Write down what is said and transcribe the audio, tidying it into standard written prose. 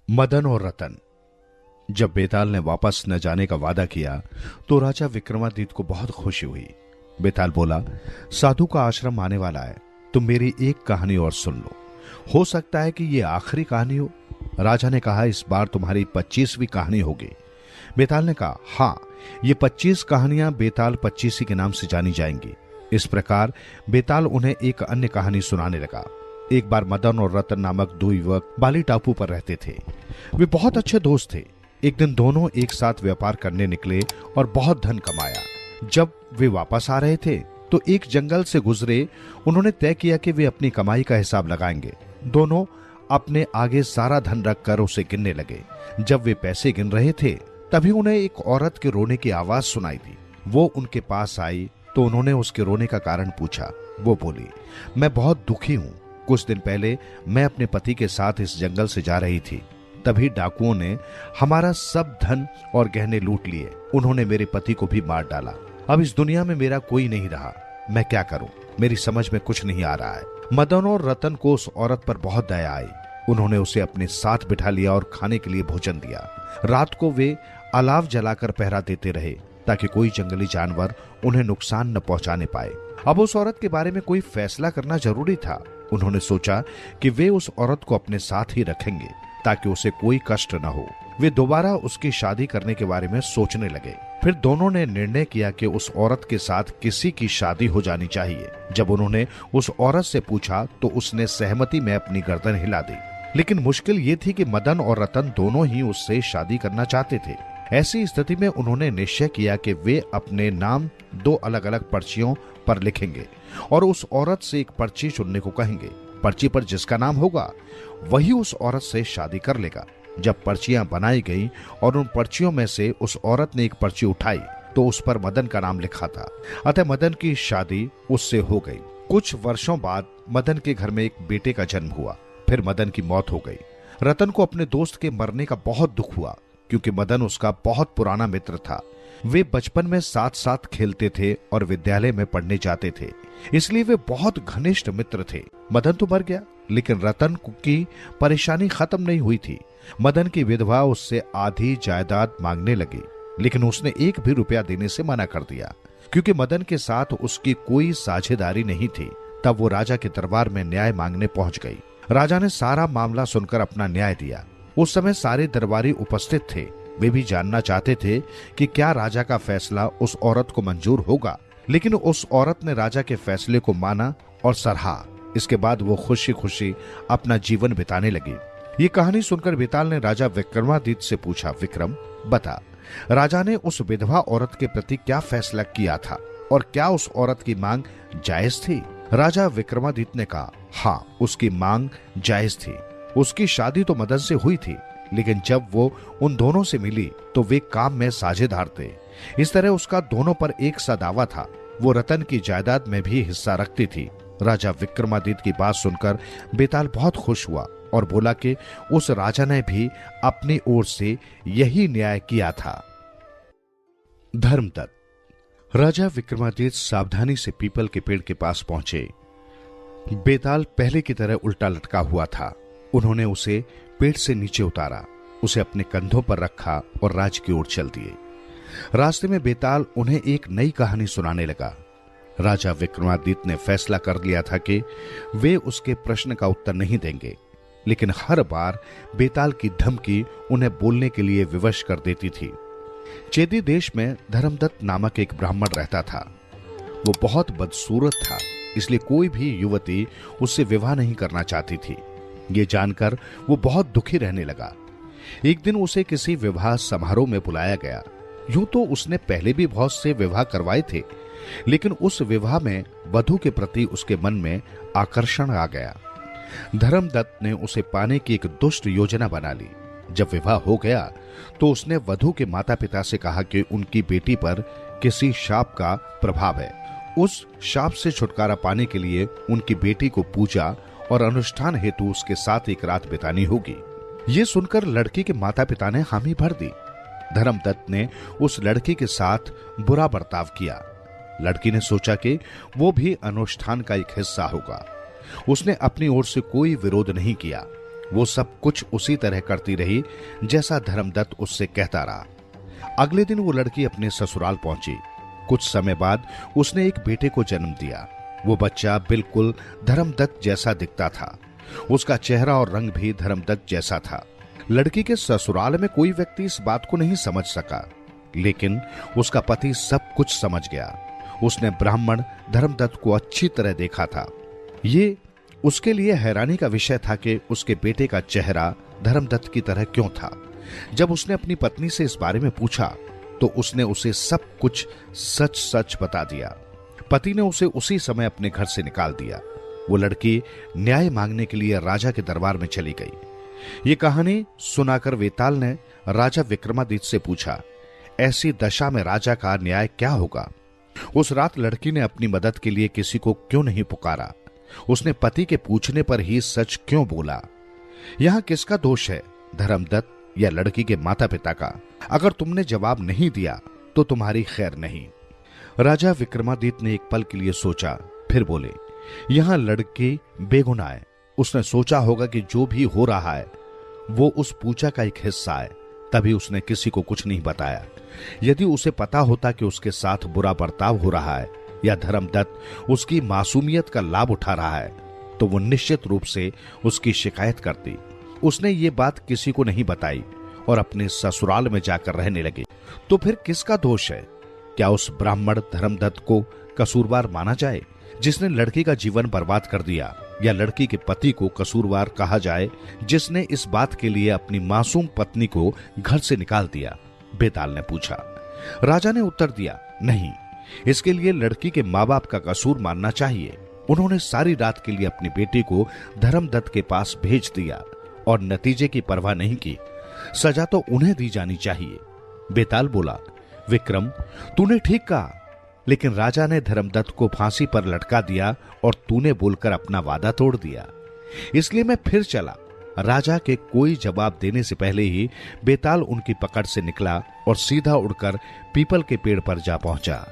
मदन और रतन। जब बेताल ने वापस न जाने का वादा किया तो राजा विक्रमादित्य को बहुत खुशी हुई। बेताल बोला, साधु का आश्रम आने वाला है, तुम मेरी एक कहानी और सुन लो, हो सकता है कि ये आखिरी कहानी हो। राजा ने कहा, इस बार तुम्हारी 25वीं कहानी होगी। बेताल ने कहा, हां, ये 25 कहानियां बेताल 25 के नाम से जानी जाएंगी। इस प्रकार बेताल उन्हें एक अन्य कहानी सुनाने लगा। एक बार मदन और रतन नामक दो युवक बाली टापू पर रहते थे। वे बहुत अच्छे दोस्त थे। एक दिन दोनों एक साथ व्यापार करने निकले और बहुत धन कमाया। जब वे वापस आ रहे थे तो एक जंगल से गुजरे। उन्होंने तय किया कि वे अपनी कमाई का हिसाब लगाएंगे। दोनों अपने आगे सारा धन रखकर उसे गिनने लगे। जब वे पैसे गिन रहे थे तभी उन्हें एक औरत के रोने की आवाज सुनाई दी। वो उनके पास आई तो उन्होंने उसके रोने का कारण पूछा। वो बोली, मैं बहुत दुखी हूं। कुछ दिन पहले मैं अपने पति के साथ इस जंगल से जा रही थी, तभी डाकुओं ने हमारा सब धन और गहने लूट लिए। उन्होंने मेरे पति को भी मार डाला। अब इस दुनिया में मेरा कोई नहीं रहा। मैं क्या करूं? मेरी समझ में कुछ नहीं आ रहा है। मदन और रतन को उस औरत पर बहुत दया आई। उन्होंने उसे अपने साथ बिठा लिया और खाने के लिए भोजन दिया। रात को वे अलाव जलाकर पहरा देते रहे ताकि कोई जंगली जानवर उन्हें नुकसान न पहुंचाने पाए। अब उस औरत के बारे में कोई फैसला करना जरूरी था। उन्होंने सोचा कि वे उस औरत को अपने साथ ही रखेंगे ताकि उसे कोई कष्ट न हो। वे दोबारा उसकी शादी करने के बारे में सोचने लगे। फिर दोनों ने निर्णय किया कि उस औरत के साथ किसी की शादी हो जानी चाहिए। जब उन्होंने उस औरत से पूछा तो उसने सहमति में अपनी गर्दन हिला दी। लेकिन मुश्किल ये थी कि मदन और रतन दोनों ही उससे शादी करना चाहते थे। ऐसी स्थिति में उन्होंने निश्चय किया कि वे अपने नाम दो अलग अलग पर्चियों पर लिखेंगे और उस औरत से एक पर्ची चुनने को कहेंगे। पर्ची पर जिसका नाम होगा वही उस औरत से शादी कर लेगा। जब पर्चियां बनाई गईं और उन पर्चियों में से उस औरत ने एक पर्ची उठाई तो उस पर मदन का नाम लिखा था। अतः मदन की शादी उससे हो गई। कुछ वर्षों बाद मदन के घर में एक बेटे का जन्म हुआ। फिर मदन की मौत हो गई। रतन को अपने दोस्त के मरने का बहुत दुख हुआ क्योंकि मदन उसका बहुत पुराना मित्र था। वे बचपन में साथ साथ खेलते थे और विद्यालय में पढ़ने जाते थे, इसलिए वे बहुत घनिष्ठ मित्र थे। मदन तो मर गया, लेकिन रतन की परेशानी खत्म नहीं हुई थी। मदन की विधवा उससे आधी जायदाद मांगने लगी, लेकिन उसने एक भी रुपया देने से मना कर दिया क्योंकि मदन के साथ उसकी कोई साझेदारी नहीं थी। तब वो राजा के दरबार में न्याय मांगने पहुंच गई। राजा ने सारा मामला सुनकर अपना न्याय दिया। उस समय सारे दरबारी उपस्थित थे। वे भी जानना चाहते थे कि क्या राजा का फैसला उस औरत को मंजूर होगा, लेकिन उस औरत ने राजा के फैसले को माना और सराहा। इसके बाद वो खुशी खुशी अपना जीवन बिताने लगी। ये कहानी सुनकर बेताल ने राजा विक्रमादित्य से पूछा, विक्रम बता, राजा ने उस विधवा औरत के प्रति क्या फैसला किया था और क्या उस औरत की मांग जायज थी? राजा विक्रमादित्य ने कहा, हाँ, उसकी मांग जायज थी। उसकी शादी तो मदन से हुई थी, लेकिन जब वो उन दोनों से मिली तो वे काम में साझेदार थे। इस तरह उसका दोनों पर एक सा दावा था। वो रतन की जायदाद में भी हिस्सा रखती थी। राजा विक्रमादित्य की बात सुनकर बेताल बहुत खुश हुआ और बोला कि उस राजा ने भी अपनी ओर से यही न्याय किया था। धर्मदत्त। राजा विक्रमादित्य सावधानी से पीपल के पेड़ के पास पहुंचे। बेताल पहले की तरह उल्टा लटका हुआ था। उन्होंने उसे पेड़ से नीचे उतारा, उसे अपने कंधों पर रखा और राज की ओर चल दिए। रास्ते में बेताल उन्हें एक नई कहानी सुनाने लगा। राजा विक्रमादित्य ने फैसला कर लिया था कि वे उसके प्रश्न का उत्तर नहीं देंगे, लेकिन हर बार बेताल की धमकी उन्हें बोलने के लिए विवश कर देती थी। चेदी देश में धर्मदत्त नामक एक ब्राह्मण रहता था। वो बहुत बदसूरत था, इसलिए कोई भी युवती उससे विवाह नहीं करना चाहती थी। ये जानकर वो बहुत दुखी रहने लगा। एक दिन उसे किसी विवाह समारोह में बुलाया गया। यूं तो उसने पहले भी बहुत से विवाह करवाए थे, लेकिन उस विवाह में वधू के प्रति उसके मन में आकर्षण आ गया। धर्मदत्त ने उसे पाने की एक दुष्ट योजना बना ली। जब विवाह हो गया तो उसने वधू के माता पिता से कहा कि उनकी बेटी पर किसी शाप का प्रभाव है। उस शाप से छुटकारा पाने के लिए उनकी बेटी को पूजा और अनुष्ठान हेतु उसके साथ एक रात बितानी होगी। ये सुनकर लड़की के माता पिता ने हामी भर दी। धर्मदत्त ने उस लड़की के साथ बुरा बर्ताव किया। लड़की ने सोचा कि वो भी अनुष्ठान का एक हिस्सा होगा। उसने अपनी ओर से कोई विरोध नहीं किया। वो सब कुछ उसी तरह करती रही जैसा धर्मदत्त उससे कहता रहा। अगले दिन वो लड़की अपने ससुराल पहुंची। कुछ समय बाद उसने एक बेटे को जन्म दिया। वो बच्चा बिल्कुल धर्मदत्त जैसा दिखता था। उसका चेहरा और रंग भी धर्मदत्त जैसा था। लड़की के ससुराल में कोई व्यक्ति इस बात को नहीं समझ सका, लेकिन उसका पति सब कुछ समझ गया। उसने ब्राह्मण धर्मदत्त को अच्छी तरह देखा था। ये उसके लिए हैरानी का विषय था कि उसके बेटे का चेहरा धर्मदत्त की तरह क्यों था। जब उसने अपनी पत्नी से इस बारे में पूछा तो उसने उसे सब कुछ सच सच बता दिया। पति ने उसे उसी समय अपने घर से निकाल दिया। वो लड़की न्याय मांगने के लिए राजा के दरबार में चली गई। ये कहानी सुनाकर वेताल ने राजा विक्रमादित्य से पूछा, ऐसी दशा में राजा का न्याय क्या होगा? उस रात लड़की ने अपनी मदद के लिए किसी को क्यों नहीं पुकारा? उसने पति के पूछने पर ही सच क्यों बोला? यहां किसका दोष है, धर्मदत्त या लड़की के माता पिता का? अगर तुमने जवाब नहीं दिया तो तुम्हारी खैर नहीं। राजा विक्रमादित्य ने एक पल के लिए सोचा, फिर बोले, यहां लड़की बेगुनाह है। उसने सोचा होगा कि जो भी हो रहा है वो उस पूजा का एक हिस्सा है, तभी उसने किसी को कुछ नहीं बताया। यदि उसे पता होता कि उसके साथ बुरा बर्ताव हो रहा है या धर्मदत्त उसकी मासूमियत का लाभ उठा रहा है तो वो निश्चित रूप से उसकी शिकायत करती। उसने ये बात किसी को नहीं बताई और अपने ससुराल में जाकर रहने लगी। तो फिर किसका दोष है? क्या उस ब्राह्मण धर्मदत्त को कसूरवार माना जाए जिसने लड़की का जीवन बर्बाद कर दिया, या लड़की के पति को कसूरवार कहा जाए जिसने इस बात के लिए अपनी मासूम पत्नी को घर से निकाल दिया? बेताल ने पूछा। राजा ने उत्तर दिया, नहीं, इसके लिए लड़की के माँ बाप का कसूर मानना चाहिए। उन्होंने सारी रात के लिए अपनी बेटी को धर्मदत्त के पास भेज दिया और नतीजे की परवाह नहीं की। सजा तो उन्हें दी जानी चाहिए। बेताल बोला, विक्रम, तूने ठीक कहा, लेकिन राजा ने धर्मदत्त को फांसी पर लटका दिया और तूने बोलकर अपना वादा तोड़ दिया। इसलिए मैं फिर चला। राजा के कोई जवाब देने से पहले ही बेताल उनकी पकड़ से निकला और सीधा उड़कर पीपल के पेड़ पर जा पहुंचा।